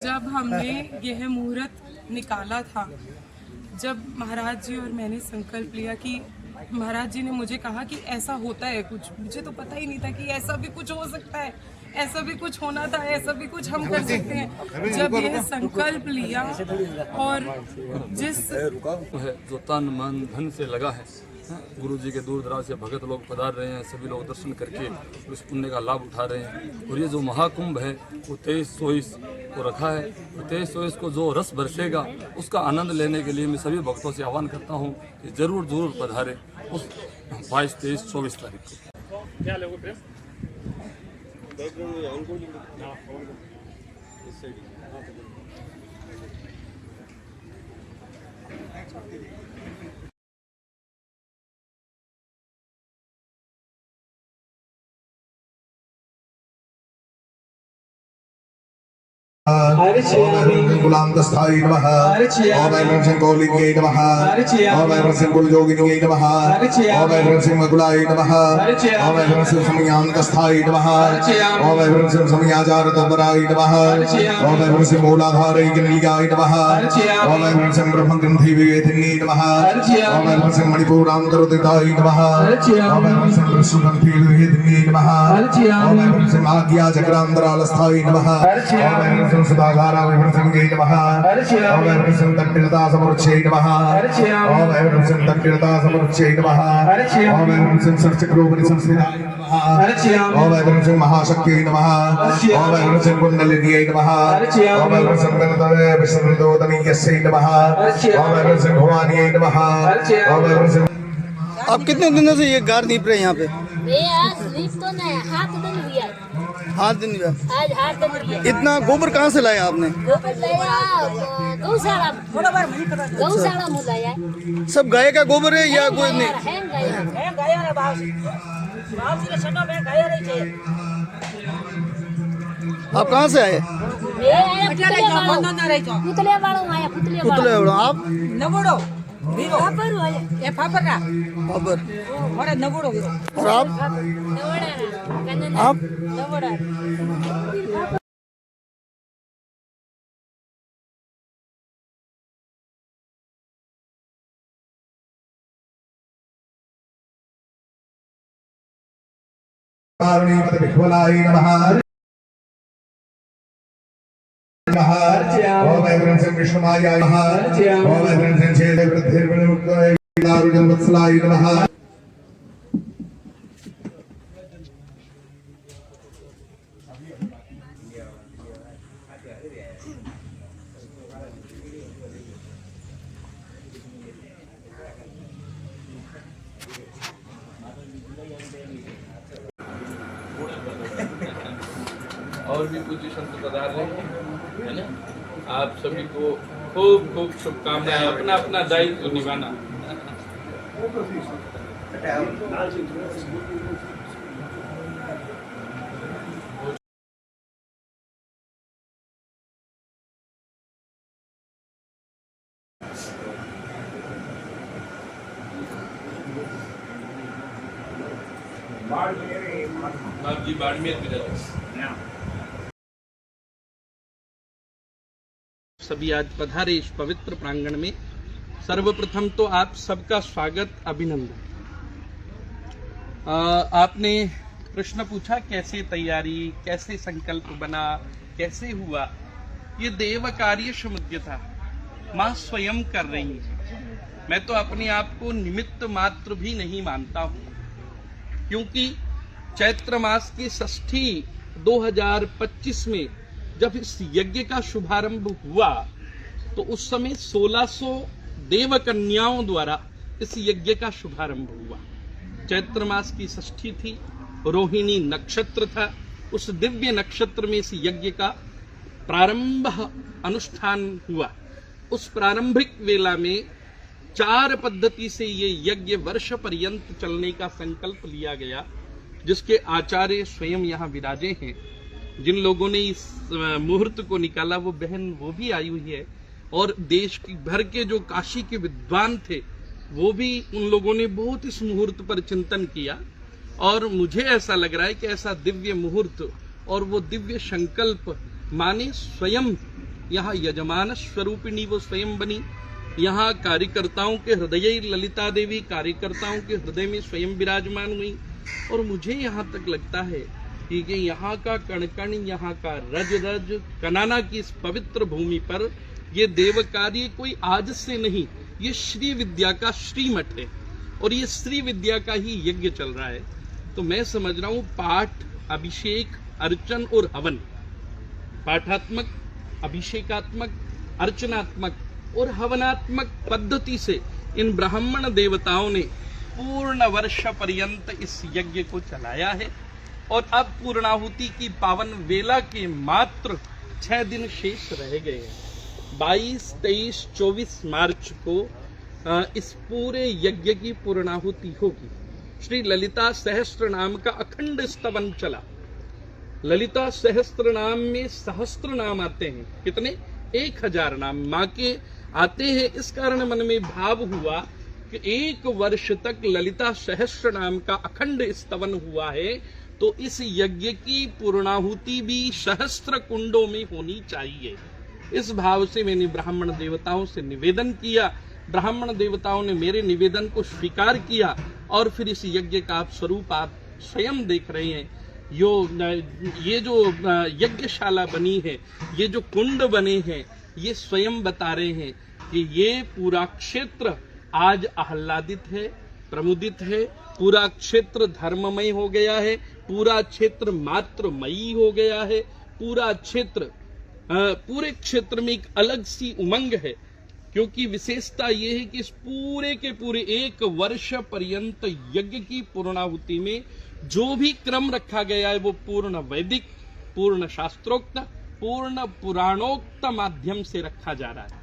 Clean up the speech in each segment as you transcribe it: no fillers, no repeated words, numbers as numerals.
जब हमने यह मुहूर्त निकाला था, जब महाराज जी और मैंने संकल्प लिया कि महाराज जी ने मुझे कहा कि ऐसा होता है कुछ, मुझे तो पता ही नहीं था कि ऐसा भी कुछ हो सकता है, ऐसा भी कुछ होना था, ऐसा भी कुछ हम कर सकते हैं। जब यह संकल्प लिया और जिस जो तन मन धन से लगा है, गुरु जी के दूर दराज से भगत लोग पधार रहे हैं, सभी लोग दर्शन करके उस पुण्य का लाभ उठा रहे हैं। और ये जो महाकुंभ है वो 23-24 को रखा है। 23-24 को जो रस बरसेगा उसका आनंद लेने के लिए मैं सभी भक्तों से आह्वान करता हूँ कि जरूर पधारें उस 22, 23, 24 तारीख को। क्या लोगे गुलाम दस्ताई नमः ओम ऐं सिंह कौलिके नमः ओम ऐं सिंह कुलजोगिनी नमः ओम ऐं सिंह मकुलाय नमः ओम ऐं सिंह समयान दस्ताई नमः ओम ऐं सिंह समयाचार तपराय नमः ओम ऐं सिंह मूलाधारै गणिकाय नमः ओम ऐं सिंह ब्रह्मग्रंथि विवेदिनी नमः ओम ऐं सिंह मणिपुरान्तरदिताय नमः ओम ऐं सिंह विष्णुग्रंथि विवेदिनी नमः ओम ऐं सिंह आज्ञा चक्रान्तरालस्थाय नमः ओम ऐं सिंह सुधागारा विभ्रसंगे नमः ओम ऐं सिंह तट्टिलता समरुच्चे नमः ओम ऐं सिंह तट्टिलता समरुच्चे नमः ओम ऐं सिंह सर्चक्रोपरि संस्थिताय नमः ओम ऐं सिंह महाशक्ति नमः ओम ऐं सिंह कुंडलिन्यै नमः ओम ऐं सिंह गणतवे विष्णुदोतनीयस्यै नमः ओम ऐं सिंह भवान्यै नमः ओम ऐं सिंह। आप कितने दिनों से ये गार नीप रहे हैं यहाँ पे? तो नहीं, हाथ दिन हुआ। हाथ दिन हुआ। आज हाथ दिन हुआ। इतना गोबर कहाँ से लाया आपने? गोबर लाया गौशाला में लाया। सब गाय का गोबर है या कोई नहीं? आप कहाँ से आए? पुतले वालों। आप? और आप? कारुणीपत विह्वलाय नमः ओम ऐं सिंह विष्णुमायाय नमः ओम ऐं सिंह छेदे वृद्धिर्विमुक्ताय दारुजन्मत्सलाय नमः। और भी पूज्य संत पधार रहे हैं, है ना। आप सभी को खूब खूब शुभकामनाएं। अपना अपना दायित्व निभाना। बाप जी बाड़मेर में रहते। सभी आज पधारे इस पवित्र प्रांगण में। सर्वप्रथम तो आप सबका स्वागत, अभिनंदन। आपने प्रश्न पूछा कैसे तैयारी, कैसे संकल्प बना, कैसे हुआ। ये देव कार्य समुद्य था, माँ स्वयं कर रही है। मैं तो अपने आप को निमित्त मात्र भी नहीं मानता हूं, क्योंकि चैत्र मास की षष्ठी 2025 में जब इस यज्ञ का शुभारंभ हुआ तो उस समय 1600 देव कन्याओं द्वारा इस यज्ञ का शुभारंभ हुआ। चैत्र मास की षष्ठी थी, रोहिणी नक्षत्र था। उस दिव्य नक्षत्र में इस यज्ञ का प्रारंभ अनुष्ठान हुआ। उस प्रारंभिक वेला में 4 पद्धति से ये यज्ञ वर्ष पर्यंत चलने का संकल्प लिया गया, जिसके आचार्य स्वयं यहाँ विराजे हैं। जिन लोगों ने इस मुहूर्त को निकाला वो बहन वो भी आई हुई है, और देश की भर के जो काशी के विद्वान थे वो भी, उन लोगों ने बहुत इस मुहूर्त पर चिंतन किया। और मुझे ऐसा लग रहा है कि ऐसा दिव्य मुहूर्त और वो दिव्य संकल्प माने स्वयं यहाँ यजमान स्वरूपिणी वो स्वयं बनी, यहाँ कार्यकर्ताओं के हृदय ललिता देवी कार्यकर्ताओं के हृदय में स्वयं विराजमान हुई। और मुझे यहाँ तक लगता है कि यहाँ का कण कण, यहाँ का रज रज कनाना की इस पवित्र भूमि पर ये देव कार्य कोई आज से नहीं, ये श्री विद्या का श्रीमठ है और ये श्री विद्या का ही यज्ञ चल रहा है। तो मैं समझ रहा हूँ पाठ, अभिषेक, अर्चन और हवन, पाठात्मक, अभिषेकात्मक, अर्चनात्मक और हवनात्मक पद्धति से इन ब्राह्मण देवताओं ने पूर्ण वर्ष पर्यंत इस यज्ञ को चलाया है। और अब पूर्णाहुति की पावन वेला के मात्र 6 दिन शेष रह गए हैं। 22, 23, 24 मार्च को इस पूरे यज्ञ की पूर्णाहुति होगी। श्री ललिता सहस्त्र नाम का अखंड स्तवन चला। ललिता सहस्त्र नाम में सहस्त्र नाम आते हैं, कितने? 1000 नाम माँ के आते हैं। इस कारण मन में भाव हुआ कि 1 वर्ष तक ललिता सहस्त्र नाम का अखंड स्तवन हुआ है, तो इस यज्ञ की पूर्णाहुति भी सहस्त्र कुंडों में होनी चाहिए। इस भाव से मैंने ब्राह्मण देवताओं से निवेदन किया। ब्राह्मण देवताओं ने मेरे निवेदन को स्वीकार किया और फिर इस यज्ञ का स्वरूप आप स्वयं देख रहे हैं। ये जो यज्ञशाला बनी है, ये जो कुंड बने हैं, ये स्वयं बता रहे हैं कि ये पूरा क्षेत्र आज आह्लादित है, प्रमुदित है। पूरा क्षेत्र धर्ममय हो गया है, पूरा क्षेत्र मात्रमयी हो गया है। पूरा क्षेत्र, पूरे क्षेत्र में एक अलग सी उमंग है, क्योंकि विशेषता ये है कि इस पूरे के पूरे 1 वर्ष पर्यंत यज्ञ की पूर्णाहुति में जो भी क्रम रखा गया है वो पूर्ण वैदिक, पूर्ण शास्त्रोक्त, पूर्ण पुराणोक्त माध्यम से रखा जा रहा है।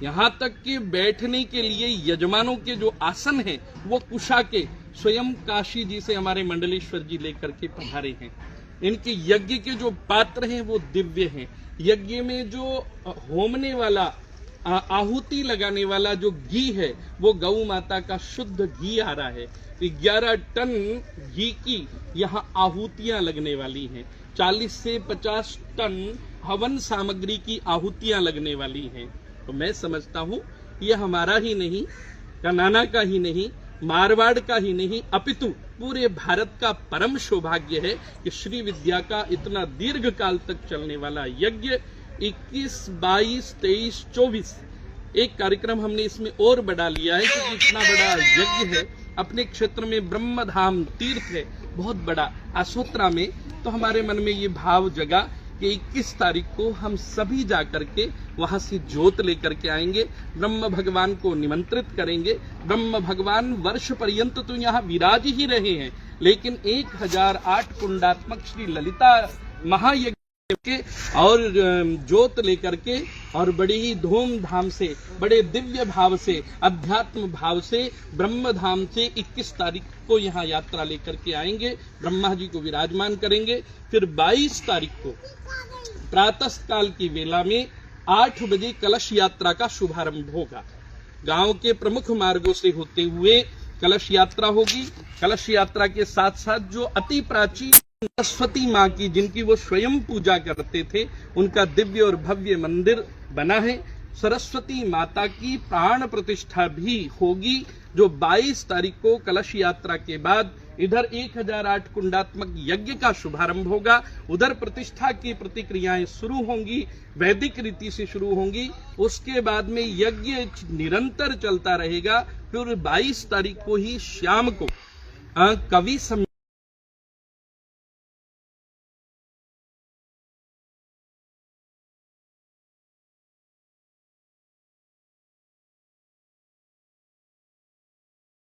यहाँ तक कि बैठने के लिए यजमानों के जो आसन हैं वो कुशा के स्वयं काशी जी से हमारे मंडलेश्वर जी लेकर के पधारे हैं। इनके यज्ञ के जो पात्र हैं वो दिव्य हैं। यज्ञ में जो होमने वाला, आहुति लगाने वाला जो घी है वो गौ माता का शुद्ध घी आ रहा है। 11 टन घी की यहाँ आहुतियां लगने वाली हैं। 40 से 50 टन हवन सामग्री की आहुतियां लगने वाली हैं। तो मैं समझता हूँ ये हमारा ही नहीं, कनाना का ही नहीं, मारवाड़ का ही नहीं, अपितु पूरे भारत का परम सौभाग्य है कि श्री विद्या का इतना दीर्घ काल तक चलने वाला यज्ञ 21, 22, 23, 24 एक कार्यक्रम हमने इसमें और बढ़ा लिया है, क्योंकि इतना बड़ा यज्ञ है। अपने क्षेत्र में ब्रह्मधाम तीर्थ है बहुत बड़ा आसोत्रा में, तो हमारे मन में ये भाव जगा कि 21 तारीख को हम सभी जाकर के वहां से ज्योत लेकर के आएंगे, ब्रह्म भगवान को निमंत्रित करेंगे। ब्रह्म भगवान वर्ष पर्यंत तो यहाँ विराज ही रहे हैं, लेकिन 1008 कुंडात्मक श्री ललिता महायज्ञ के और ज्योत लेकर के और बड़ी ही धूमधाम से, बड़े दिव्य भाव से, अध्यात्म भाव से, ब्रह्म धाम से 21 तारीख को यहाँ यात्रा लेकर के आएंगे, ब्रह्मा जी को विराजमान करेंगे। फिर 22 तारीख को प्रातः काल की वेला में 8 बजे कलश यात्रा का शुभारंभ होगा। गांव के प्रमुख मार्गों से होते हुए कलश यात्रा होगी। कलश यात्रा के साथ साथ जो अति प्राचीन सरस्वती माँ की, जिनकी वो स्वयं पूजा करते थे, उनका दिव्य और भव्य मंदिर बना है। सरस्वती माता की प्राण प्रतिष्ठा भी होगी, जो 22 तारीख को कलश यात्रा के बाद इधर 1008 कुंडात्मक यज्ञ का शुभारंभ होगा, उधर प्रतिष्ठा की प्रतिक्रियाएं शुरू होंगी, वैदिक रीति से शुरू होंगी। उसके बाद में यज्ञ निरंतर चलता रहेगा। फिर 22 तारीख को ही शाम को कवि